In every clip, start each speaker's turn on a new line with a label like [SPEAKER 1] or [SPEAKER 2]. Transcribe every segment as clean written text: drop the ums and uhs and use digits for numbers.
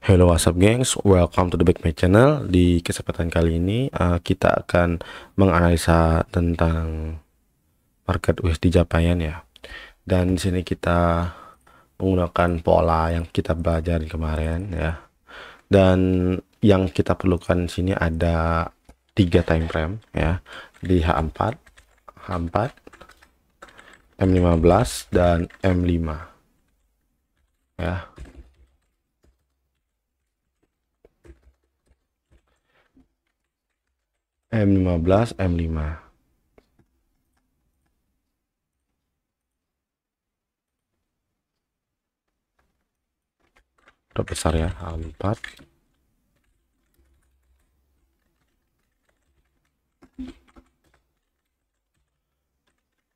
[SPEAKER 1] Hello, what's up gengs, welcome to the Back My Channel. Di kesempatan kali ini kita akan menganalisa tentang market USD Japan ya. Dan di sini kita menggunakan pola yang kita belajar kemarin ya. Dan yang kita perlukan di sini ada 3 time frame ya, di H4, M15 dan M5 ya. M15, M5. Udah besar ya, H4.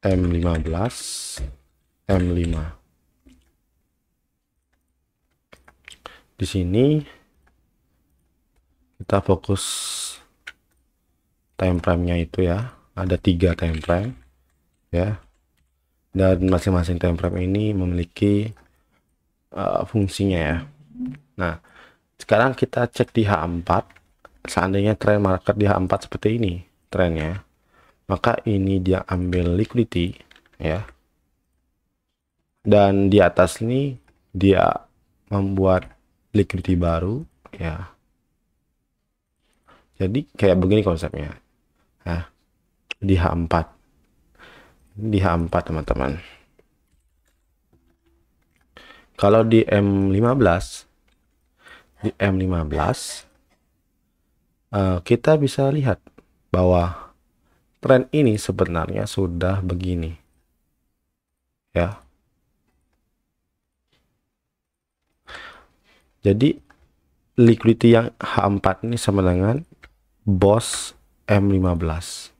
[SPEAKER 1] M15, M5. Di sini kita fokus time frame-nya itu ya, ada 3 time frame ya, dan masing-masing time frame ini memiliki fungsinya ya. Nah, sekarang kita cek di H4. Seandainya tren market di H4 seperti ini trennya, maka ini dia ambil liquidity ya, dan di atas ini dia membuat liquidity baru ya. Jadi kayak begini konsepnya ya, di H4, teman-teman. Kalau di M15, kita bisa lihat bahwa tren ini sebenarnya sudah begini ya. Jadi liquidity yang H4 ini sama dengan BOS M15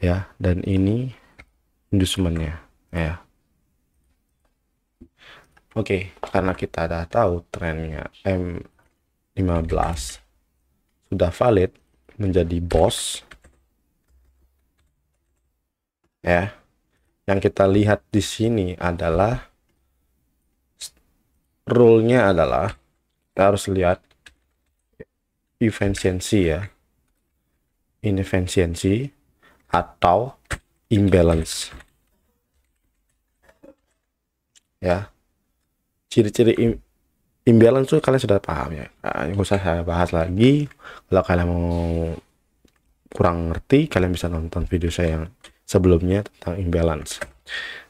[SPEAKER 1] ya, dan ini inducementnya ya. Oke, karena kita udah tahu trennya M15 sudah valid menjadi BOS ya, yang kita lihat di sini adalah rule-nya adalah kita harus lihat efisiensi ya, inefisiensi atau imbalance ya. Ciri-ciri imbalance tuh kalian sudah paham ya, nggak usah saya bahas lagi. Kalau kalian mau kurang ngerti, kalian bisa nonton video saya yang sebelumnya tentang imbalance.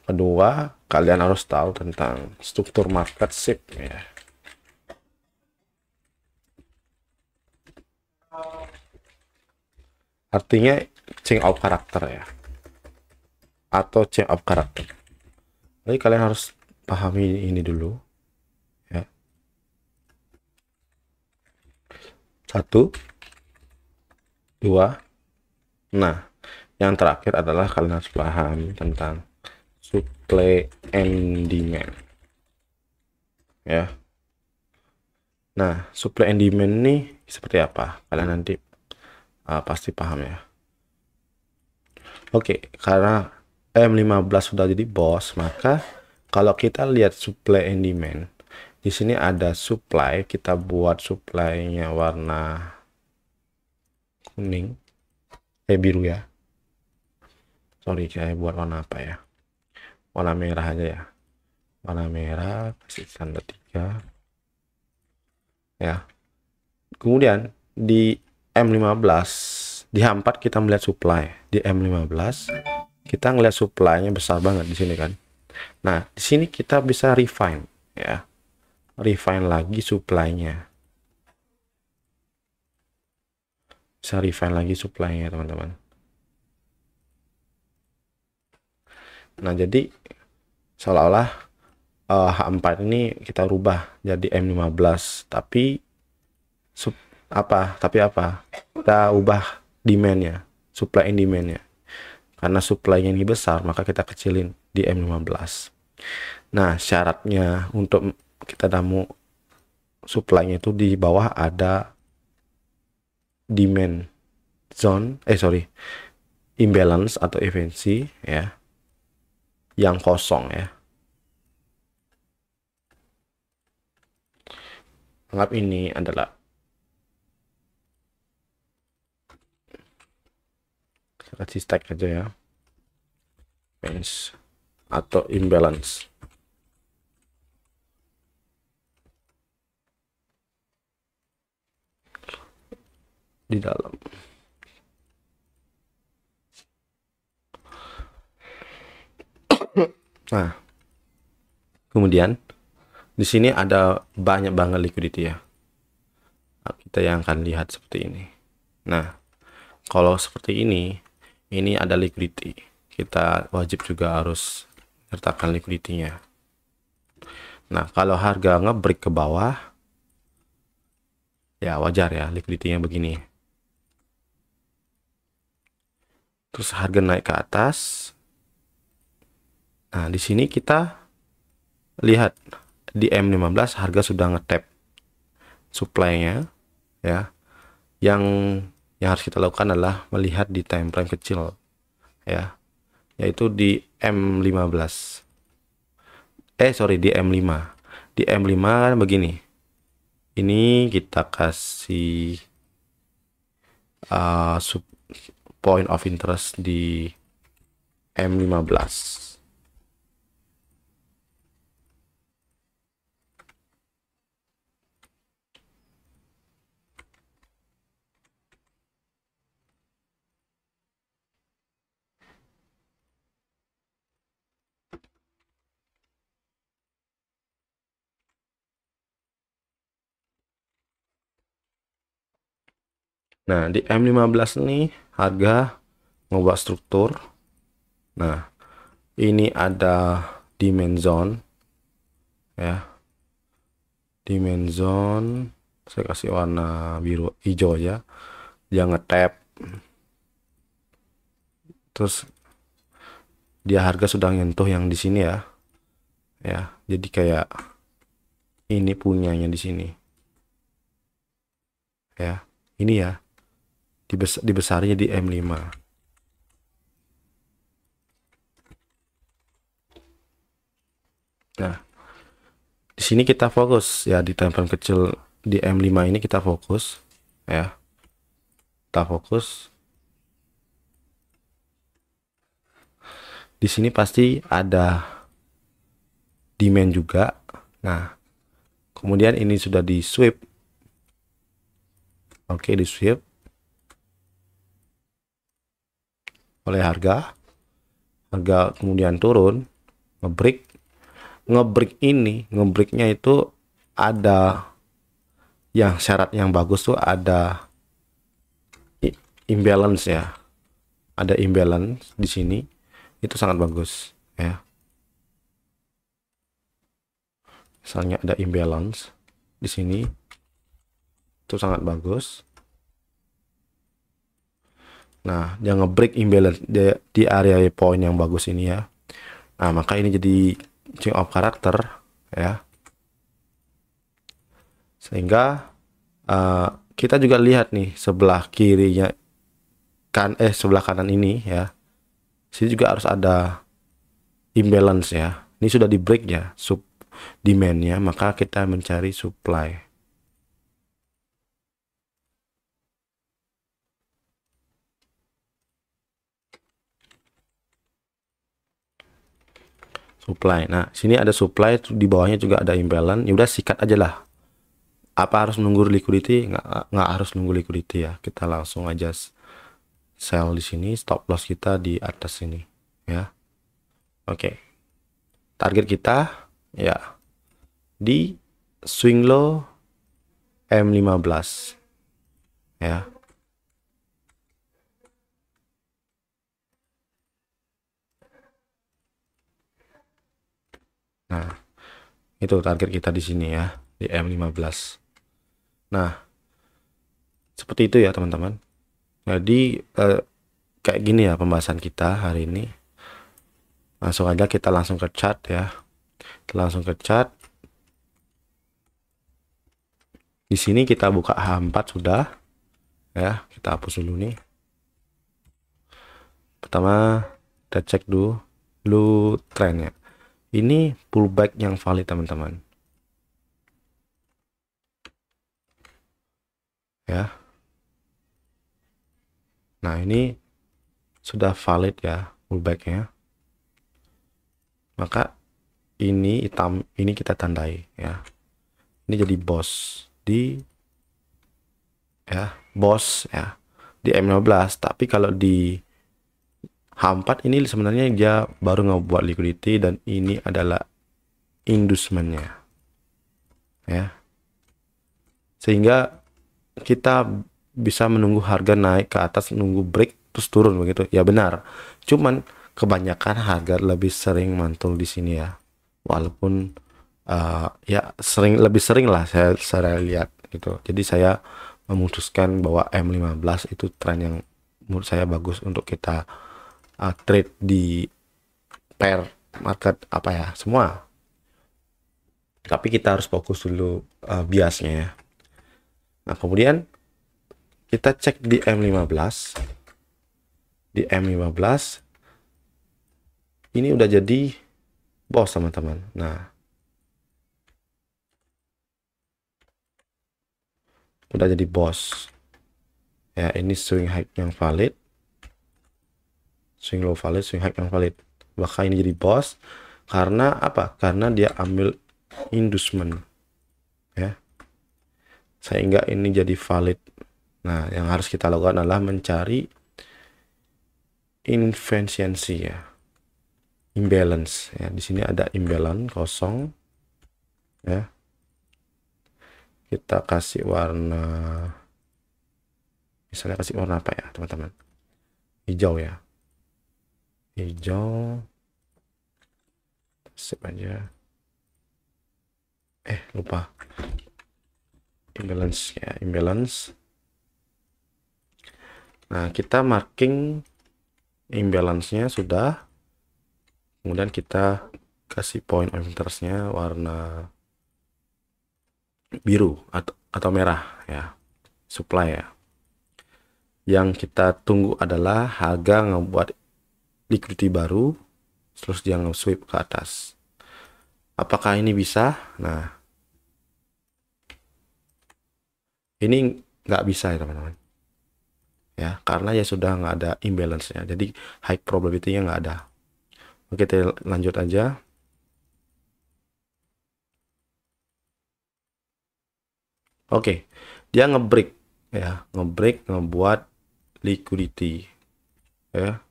[SPEAKER 1] Kedua, kalian harus tahu tentang struktur market shift ya. Artinya change of character ya, atau change of character. Jadi kalian harus pahami ini dulu ya. 1, 2. Nah, yang terakhir adalah kalian harus paham tentang supply and demand ya. Nah, supply and demand ini seperti apa? Kalian nanti pasti paham ya. Oke, karena M15 sudah jadi bos, maka kalau kita lihat supply and demand, di sini ada supply, kita buat supply-nya warna kuning, biru ya. Sorry, saya buat warna apa ya? Warna merah aja ya. Warna merah, kasih tanda 3 ya. Kemudian di M15, di H4 kita melihat supply, di M15 kita ngelihat supply-nya besar banget di sini kan. Nah, di sini kita bisa refine ya, refine lagi supply-nya, bisa refine lagi supply-nya teman-teman. Nah, jadi seolah-olah H4 ini kita rubah jadi M15, tapi apa kita ubah demand-nya, supply and demand-nya. Karena supply-nya ini besar, maka kita kecilin di M15. Nah, syaratnya untuk kita mau supply-nya itu di bawah ada demand zone, imbalance atau efisiensi ya, yang kosong ya. Anggap ini adalah kasih stack aja ya, bench atau imbalance. Di dalam. Nah, kemudian di sini ada banyak banget liquidity ya. Nah, kita yang akan lihat seperti ini. Nah, kalau seperti ini ada liquidity. Kita wajib juga harus sertakan liquidity-nya. Nah, kalau harga ngebreak ke bawah, ya wajar ya liquidity-nya begini. Terus harga naik ke atas. Nah, di sini kita lihat di M15 harga sudah ngetap supply-nya ya. Yang harus kita lakukan adalah melihat di time frame kecil ya, yaitu di M15. Sorry, di M5. Di M5 begini. Ini kita kasih point of interest di M15. Nah, di M15 nih harga ngubah struktur. Nah, ini ada demand zone ya. Demand zone saya kasih warna biru hijau ya. Dia ngetap. Terus dia harga sudah nyentuh yang di sini ya. Ya, jadi kayak ini punyanya di sini. Ya, ini ya. Dibesarnya di M5. Nah, di sini kita fokus ya di time frame kecil di M5 ini kita fokus ya. Kita fokus. Di sini pasti ada demand juga. Nah, kemudian ini sudah di sweep. Oke, di sweep oleh harga. Harga kemudian turun, ngebreaknya itu ada yang syarat yang bagus tuh ada imbalance ya. Ada imbalance di sini. Itu sangat bagus ya. Misalnya ada imbalance di sini. Itu sangat bagus. Nah, dia ngebreak imbalance di area point yang bagus ini ya. Nah, maka ini jadi change of karakter ya. Sehingga kita juga lihat nih sebelah kirinya sebelah kanan ini ya. Sini juga harus ada imbalance ya. Ini sudah di break ya demandnya, maka kita mencari supply. Nah, sini ada supply, di bawahnya juga ada imbalance. Ya udah sikat aja lah. Apa harus menunggu liquidity? Nggak harus nunggu liquidity ya. Kita langsung aja sell di sini. Stop loss kita di atas sini ya. Oke. Target kita ya di swing low M15 ya. Nah, itu target kita di sini ya, di M15. Nah, seperti itu ya teman-teman. Jadi kayak gini ya pembahasan kita hari ini. Langsung aja kita langsung ke chart ya. Kita langsung ke chart. Di sini kita buka H4 sudah. Ya, kita hapus dulu nih. Pertama, kita cek dulu trennya. Ini pullback yang valid teman-teman. Nah, ini sudah valid ya pullbacknya. Maka ini hitam, ini kita tandai ya. Ini jadi boss di boss ya di M15. Tapi kalau di H4 ini sebenarnya dia baru ngebuat liquidity dan ini adalah inducementnya ya. Sehingga kita bisa menunggu harga naik ke atas, nunggu break terus turun begitu. Ya benar. Cuman kebanyakan harga lebih sering mantul di sini ya. Walaupun ya lebih sering lah saya lihat gitu. Jadi saya memutuskan bahwa M15 itu tren yang menurut saya bagus untuk kita trade di pair market apa ya semua. Tapi kita harus fokus dulu biasnya ya. Nah, kemudian kita cek di M15. Di M15 ini udah jadi boss teman-teman. Nah, udah jadi boss ya. Ini swing high yang valid, swing low valid, swing high yang valid. Bahkan ini jadi boss karena apa? Karena dia ambil inducement ya, sehingga ini jadi valid. Nah, yang harus kita lakukan adalah mencari inefisiensi ya, imbalance ya. Di sini ada imbalance kosong ya. Kita kasih warna, misalnya kasih warna apa ya teman-teman? Hijau ya, hijau. Sip aja. Lupa imbalance ya, imbalance. Nah, kita marking imbalance-nya sudah. Kemudian kita kasih point of interest-nya warna biru atau merah ya, supply ya. Yang kita tunggu adalah harga ngebuat liquidity baru, terus dia nge-sweep ke atas. Apakah ini bisa? Nah, ini nggak bisa ya teman-teman ya, karena ya sudah nggak ada imbalance-nya, jadi high probability-nya nggak ada. Oke, kita lanjut aja. Oke, dia ngebreak ya, ngebuat liquidity ya,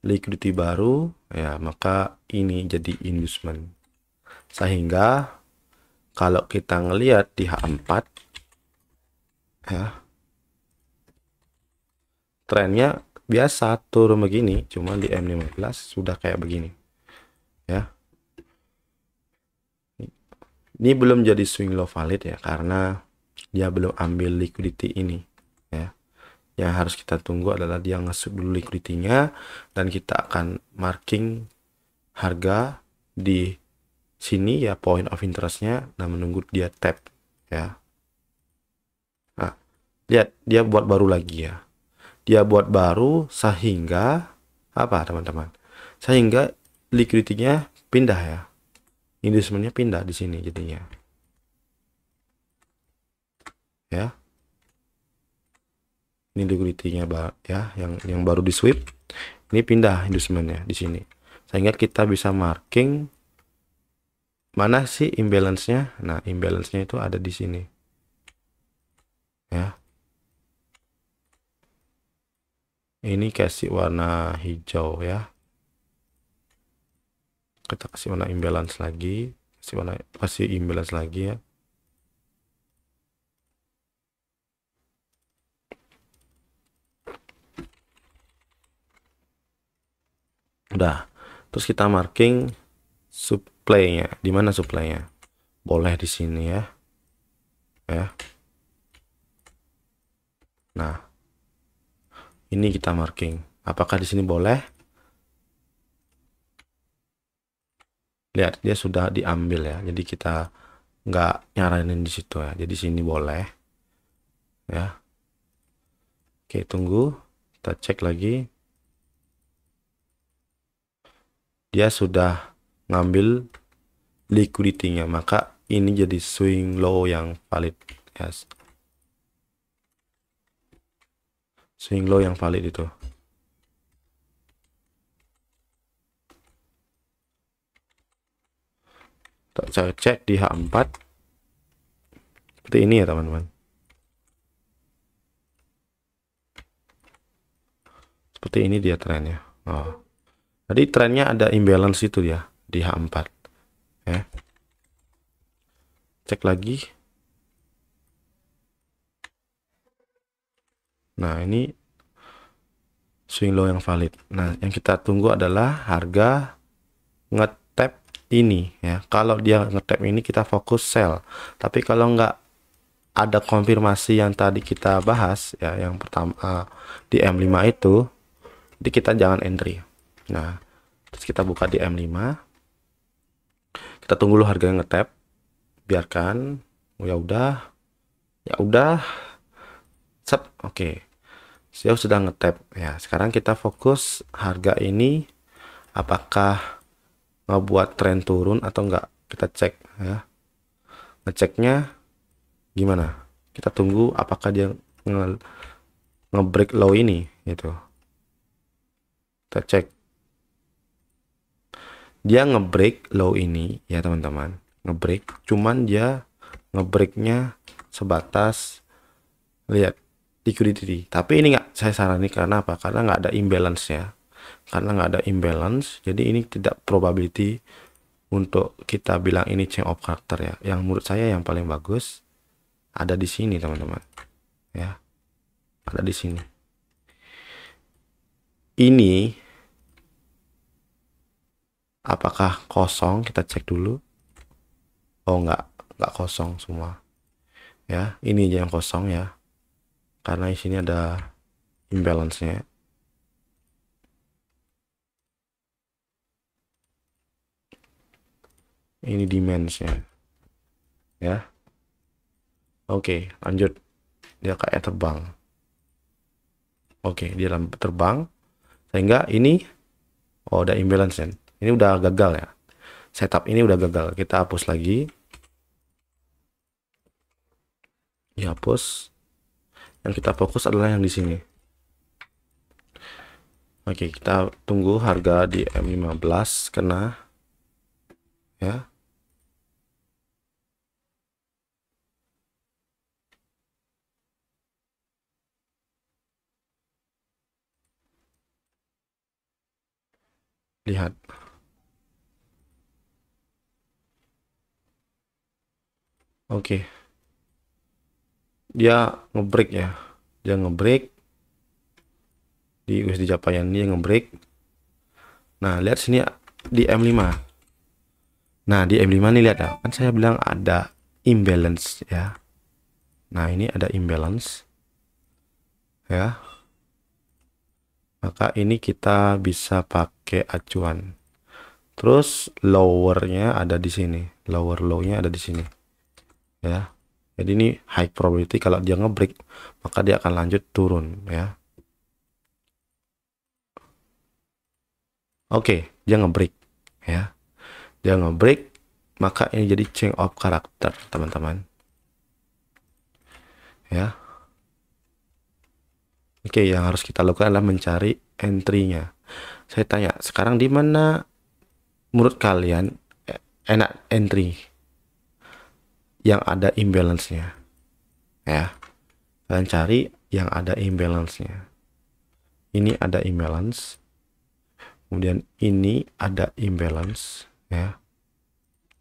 [SPEAKER 1] liquidity baru ya, maka ini jadi inducement. Sehingga kalau kita ngelihat di H4 ya, trennya biasa turun begini, cuma di M15 sudah kayak begini ya. Ini belum jadi swing low valid ya, karena dia belum ambil liquidity ini ya. Yang harus kita tunggu adalah dia nge-sweep dulu liquidity-nya, dan kita akan marking harga di sini ya, point of interest-nya, dan menunggu dia tap ya. Nah, lihat dia buat baru lagi ya. Dia buat baru sehingga apa teman-teman? Sehingga liquidity-nya pindah ya. Inducement-nya pindah di sini jadinya. Ya. Ini liquidity-nya ya, yang baru di sweep. Ini pindah inducement-nya di sini. Sehingga kita bisa marking mana sih imbalance-nya. Nah, imbalance-nya itu ada di sini. Ya. Ini kasih warna hijau ya. Kita kasih warna imbalance lagi, kasih imbalance lagi ya. Udah. Terus kita marking supply-nya. Di mana supply-nya? Boleh di sini ya. Ya. Nah, ini kita marking. Apakah di sini boleh? Lihat, dia sudah diambil ya. Jadi kita nggak nyaranin di situ ya. Jadi sini boleh. Ya. Oke, tunggu. Kita cek lagi. Dia sudah ngambil liquidity-nya. Maka ini jadi swing low yang valid. Yes. swing low yang valid itu. Saya cek di H4 seperti ini ya teman-teman. Seperti ini dia trennya. Oh. Jadi trennya ada imbalance itu ya di H4. Ya. Cek lagi. Nah, ini swing low yang valid. Nah, yang kita tunggu adalah harga ngetap ini ya. Kalau dia ngetap ini kita fokus sell. Tapi kalau nggak ada konfirmasi yang tadi kita bahas ya, yang pertama di M5 itu, jadi kita jangan entry. Nah, terus kita buka di M5. Kita tunggu dulu harga ngetap. Biarkan. Oh, ya udah. Ya udah. Set. Oke. Saya sudah ngetap ya. Sekarang kita fokus harga ini apakah ngebuat tren turun atau enggak. Kita cek ya. Ngeceknya gimana? Kita tunggu apakah dia nge-break low ini gitu. Kita cek. Dia nge-break low ini ya teman-teman. Nge-break, cuman dia nge-breaknya sebatas lihat liquidity. Tapi ini nggak saya sarani karena apa? Karena nggak ada imbalance ya. Karena nggak ada imbalance, jadi ini tidak probability untuk kita bilang ini change of character ya. Yang menurut saya yang paling bagus ada di sini teman-teman. Ya, ada di sini. Ini apakah kosong? Kita cek dulu. Oh nggak kosong semua. Ya, ini aja yang kosong ya. Karena di sini ada imbalance-nya. Ini demand-nya. Ya. Oke, lanjut. Dia kayak terbang. Oke, dia terbang. Sehingga ini udah imbalance kan. Ini udah gagal ya. Setup ini udah gagal. Kita hapus lagi. Dihapus. Yang kita fokus adalah yang di sini. Oke, kita tunggu harga di M15 kena ya. Lihat. Oke. Dia ngebreak ya. Dia ngebreak di USD Japan dia ngebreak. Nah, lihat sini di M5. Nah, di M5 nih lihat ya. Kan saya bilang ada imbalance ya. Nah, ini ada imbalance. Ya. Maka ini kita bisa pakai acuan. Terus lowernya ada di sini. Lower low-nya ada di sini. Ya. Jadi ini high probability kalau dia ngebreak maka dia akan lanjut turun ya. Oke, dia ngebreak ya. Dia ngebreak maka ini jadi change of character teman-teman. Ya. Oke, yang harus kita lakukan adalah mencari entry-nya. Saya tanya, sekarang di mana menurut kalian enak entry yang ada imbalance-nya? Ya. Kalian cari yang ada imbalance-nya. Ini ada imbalance. Kemudian ini ada imbalance ya.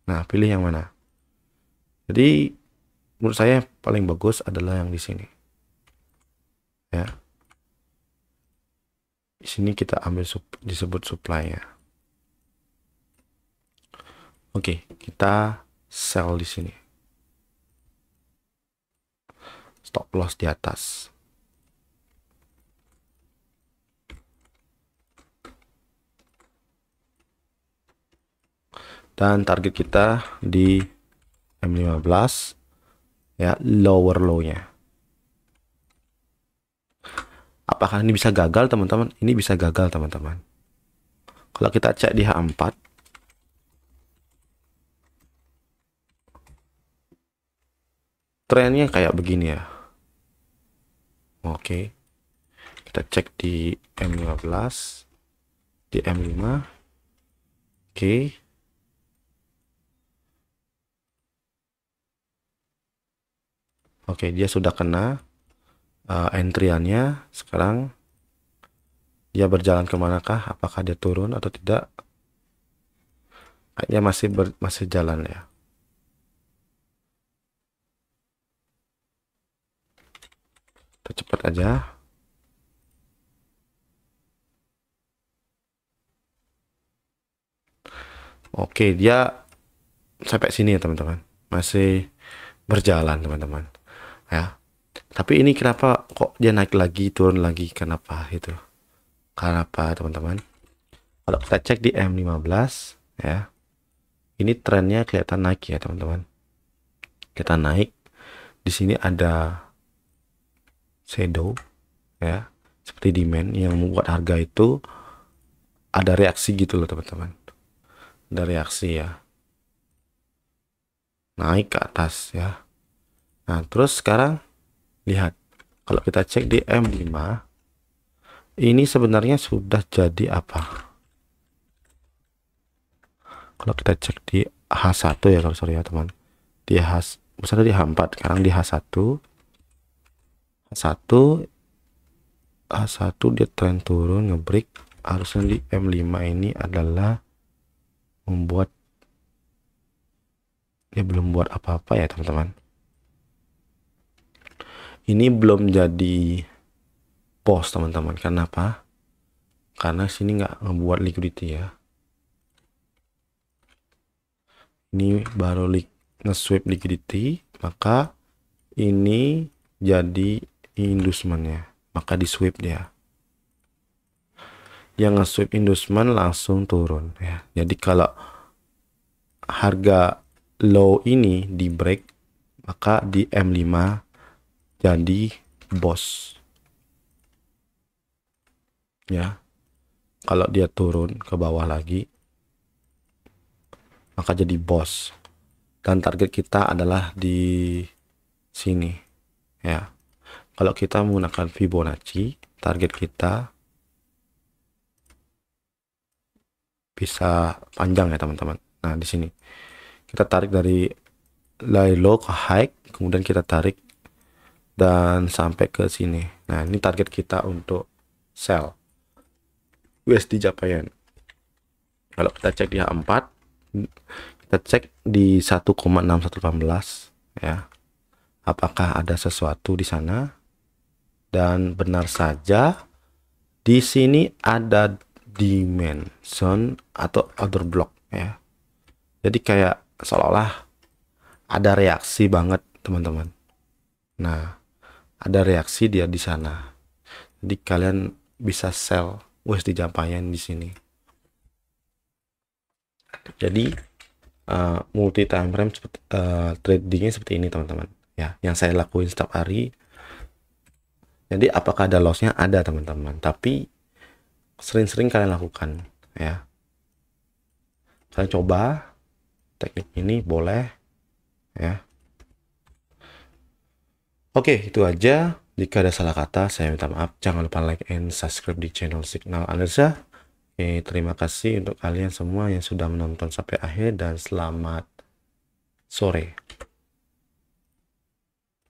[SPEAKER 1] Nah, pilih yang mana? Jadi menurut saya paling bagus adalah yang di sini. Ya. Di sini kita ambil disebut supply-nya. Oke, kita sell di sini. Stop loss di atas. Dan target kita di M15 ya, lower low-nya. Apakah ini bisa gagal teman-teman? Ini bisa gagal teman-teman. Kalau kita cek di H4 trennya kayak begini ya. Oke. Kita cek di M15, di M5. Oke. Oke, dia sudah kena entriannya. Sekarang dia berjalan kemanakah? Apakah dia turun atau tidak? Kayaknya masih jalan ya. Kita cepat aja. Oke, dia sampai sini ya teman-teman. Masih berjalan teman-teman. Ya. Tapi ini kenapa kok dia naik lagi, turun lagi? Kenapa itu? Kenapa teman-teman? Kalau kita cek di M15 ya. Ini trennya kelihatan naik ya teman-teman. Kita naik. Di sini ada shadow ya. Seperti demand yang membuat harga itu ada reaksi gitu loh teman-teman. Ada reaksi ya. Naik ke atas ya. Nah, terus sekarang lihat. Kalau kita cek di M5, ini sebenarnya sudah jadi apa? Kalau kita cek di H1 ya, kalau sorry ya teman. Di misalnya di H4, sekarang di H1. H1 dia tren turun, ngebreak. Harusnya di M5 ini adalah membuat dia belum buat apa-apa ya teman-teman. Ini belum jadi pos teman-teman. Kenapa? Karena sini nggak ngebuat liquidity ya. Ini baru nge-sweep liquidity, maka ini jadi inducementnya, maka di sweep dia. Yang nge-sweep inducement langsung turun ya. Jadi kalau harga low ini di break, maka di M5 jadi boss ya. Kalau dia turun ke bawah lagi, maka jadi boss. Dan target kita adalah di sini ya. Kalau kita menggunakan Fibonacci, target kita bisa panjang ya teman-teman. Nah, di sini kita tarik dari low ke high, kemudian kita tarik dan sampai ke sini. Nah, ini target kita untuk sell USD Japan. Kalau kita cek di H4, kita cek di 1,6118 ya. Apakah ada sesuatu di sana? Dan benar saja di sini ada dimension atau order block ya. Jadi kayak seolah-olah ada reaksi banget teman-teman. Nah, ada reaksi dia di sana. Jadi kalian bisa sell USD Japan di sini. Jadi multi time frame tradingnya seperti ini teman-teman ya, yang saya lakuin setiap hari. Jadi apakah ada lossnya? Ada teman-teman, tapi sering-sering kalian lakukan ya. Kalian coba teknik ini boleh ya. Oke, itu aja. Jika ada salah kata saya minta maaf. Jangan lupa like and subscribe di channel Signal Analisa. Oke, terima kasih untuk kalian semua yang sudah menonton sampai akhir dan selamat sore.